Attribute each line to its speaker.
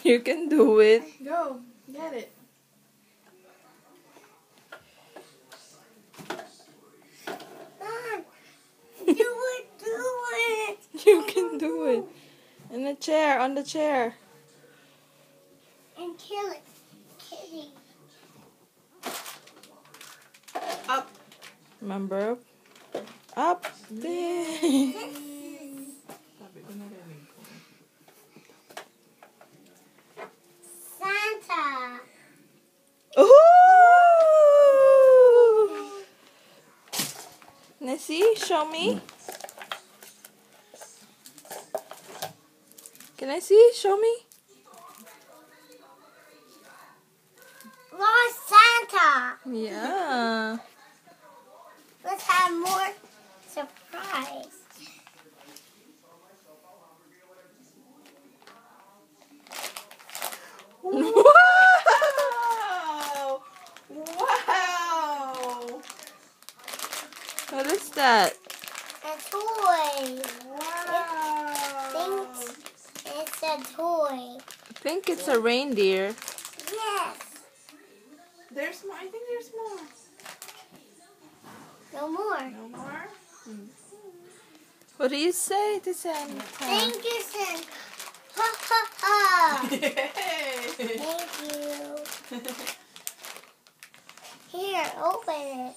Speaker 1: You can do it.
Speaker 2: Go, get it.
Speaker 3: Do it.
Speaker 1: You can do it. In the chair, on the chair.
Speaker 3: And kill it. Kitty.
Speaker 2: Up.
Speaker 1: Remember? Up there.
Speaker 3: Santa.
Speaker 1: Ooh! Can I see? Show me. Can I see? Show me.
Speaker 3: Lost Santa.
Speaker 1: Yeah.
Speaker 3: Let's have more surprise.
Speaker 2: Wow! Wow!
Speaker 1: What is that?
Speaker 3: A toy.
Speaker 2: Wow!
Speaker 3: It's a toy.
Speaker 1: I think it's a reindeer.
Speaker 3: Yes.
Speaker 2: There's more. I think there's more.
Speaker 3: No more.
Speaker 2: No more?
Speaker 1: What do you say to Santa?
Speaker 3: Thank you, Santa. Ha ha ha.
Speaker 2: Yay!
Speaker 3: Thank you. Here, open it.